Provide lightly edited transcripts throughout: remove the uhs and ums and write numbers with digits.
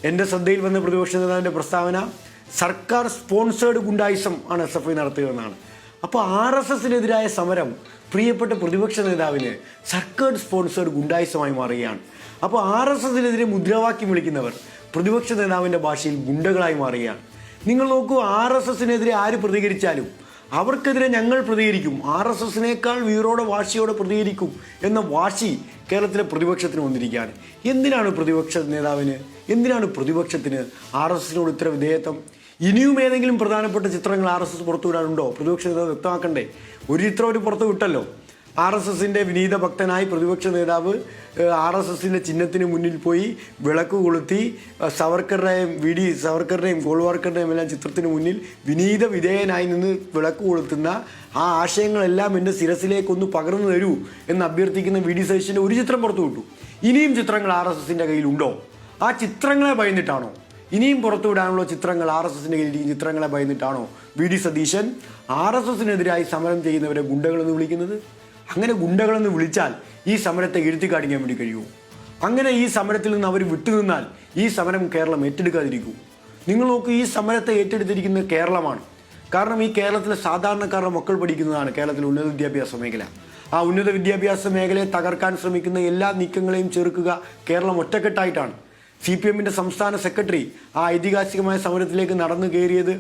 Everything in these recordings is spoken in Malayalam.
എൻ്റെ ശ്രദ്ധയിൽ വന്ന പ്രതിപക്ഷ നേതാവിൻ്റെ പ്രസ്താവന സർക്കാർ സ്പോൺസേഡ് ഗുണ്ടായിസം ആണ് SFI നടത്തുകയെന്നാണ്. അപ്പോൾ RSSനെതിരായ സമരം പ്രിയപ്പെട്ട പ്രതിപക്ഷ നേതാവിന് സർക്കാർ സ്പോൺസേഡ് ഗുണ്ടായിസമായി മാറുകയാണ്. അപ്പോൾ RSSനെതിരെ മുദ്രാവാക്യം വിളിക്കുന്നവർ പ്രതിപക്ഷ നേതാവിൻ്റെ ഭാഷയിൽ ഗുണ്ടകളായി മാറുകയാണ്. നിങ്ങൾ നോക്കൂ, RSSനെതിരെ ആര് പ്രതികരിച്ചാലും അവർക്കെതിരെ ഞങ്ങൾ പ്രതികരിക്കും, RSSനേക്കാൾ വീറോടെ വാശിയോടെ പ്രതികരിക്കും എന്ന വാശി കേരളത്തിലെ പ്രതിപക്ഷത്തിന് വന്നിരിക്കുകയാണ്. എന്തിനാണ് പ്രതിപക്ഷ നേതാവിന്, എന്തിനാണ് പ്രതിപക്ഷത്തിന് RSSനോട് ഇത്ര വിധേയത്വം? ഇനിയും ഏതെങ്കിലും പ്രധാനപ്പെട്ട ചിത്രങ്ങൾ RSS പുറത്തുവിടാനുണ്ടോ? പ്രതിപക്ഷ നേതാവ് വ്യക്തമാക്കണ്ടേ. ഒരു ചിത്രം അവർ പുറത്തു വിട്ടല്ലോ. RSSൻ്റെ വിനീത ഭക്തനായി പ്രതിപക്ഷ നേതാവ് RSSൻ്റെ ചിഹ്നത്തിന് മുന്നിൽ പോയി വിളക്ക് കൊളുത്തി സവർക്കറുടെയും ഗോൾവാർക്കറുടെയും എല്ലാം ചിത്രത്തിന് മുന്നിൽ വിനീത വിധേയനായി നിന്ന് വിളക്ക് കൊളുത്തുന്ന ആ ആശയങ്ങളെല്ലാം എൻ്റെ ശിരസിലേക്കൊന്ന് പകർന്നു തരൂ എന്ന് അഭ്യർത്ഥിക്കുന്ന VD സതീശൻ്റെ ഒരു ചിത്രം പുറത്തു വിട്ടു. ഇനിയും ചിത്രങ്ങൾ RSSൻ്റെ കയ്യിലുണ്ടോ? ആ ചിത്രങ്ങളെ ഭയന്നിട്ടാണോ, ഇനിയും പുറത്തുവിടാനുള്ള ചിത്രങ്ങൾ RSSൻ്റെ കയ്യിൽ ചിത്രങ്ങളെ ഭയന്നിട്ടാണോ VD സതീശൻ RSSനെതിരായി സമരം ചെയ്യുന്നവരെ ഗുണ്ടകളെന്ന് വിളിക്കുന്നത്? അങ്ങനെ ഗുണ്ടകളെന്ന് വിളിച്ചാൽ ഈ സമരത്തെ എഴുത്തി കാണിക്കാൻ വേണ്ടി കഴിയുമോ? അങ്ങനെ ഈ സമരത്തിൽ നിന്ന് അവർ വിട്ടുനിന്നാൽ ഈ സമരം കേരളം ഏറ്റെടുക്കാതിരിക്കൂ. നിങ്ങൾ നോക്കൂ, ഈ സമരത്തെ ഏറ്റെടുത്തിരിക്കുന്നത് കേരളമാണ്. കാരണം ഈ കേരളത്തിലെ സാധാരണക്കാരുടെ മക്കൾ പഠിക്കുന്നതാണ് കേരളത്തിലെ ഉന്നത വിദ്യാഭ്യാസ മേഖല. ആ ഉന്നത വിദ്യാഭ്യാസ മേഖലയെ തകർക്കാൻ ശ്രമിക്കുന്ന എല്ലാ നീക്കങ്ങളെയും ചെറുക്കുക കേരളം ഒറ്റക്കെട്ടായിട്ടാണ്. CPMൻ്റെ സംസ്ഥാന സെക്രട്ടറി ആ ഐതിഹാസികമായ സമരത്തിലേക്ക് നടന്നു കയറിയത്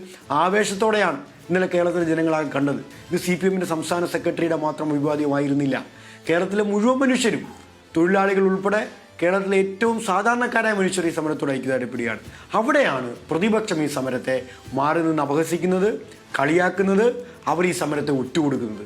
ആവേശത്തോടെയാണ് ഇന്നലെ കേരളത്തിലെ ജനങ്ങളാകെ കണ്ടത്. ഇത് CPMൻ്റെ സംസ്ഥാന സെക്രട്ടറിയുടെ മാത്രം വിവാദമായിരുന്നില്ല. കേരളത്തിലെ മുഴുവൻ മനുഷ്യരും, തൊഴിലാളികൾ ഉൾപ്പെടെ കേരളത്തിലെ ഏറ്റവും സാധാരണക്കാരായ മനുഷ്യർ ഈ സമരത്തോട് ഐക്യദാർഢ്യപ്പെടുകയാണ്. അവിടെയാണ് പ്രതിപക്ഷം ഈ സമരത്തെ മാറി നിന്ന് അപഹസിക്കുന്നത്, കളിയാക്കുന്നത്, അവർ ഈ സമരത്തെ ഒറ്റുകൊടുക്കുന്നത്.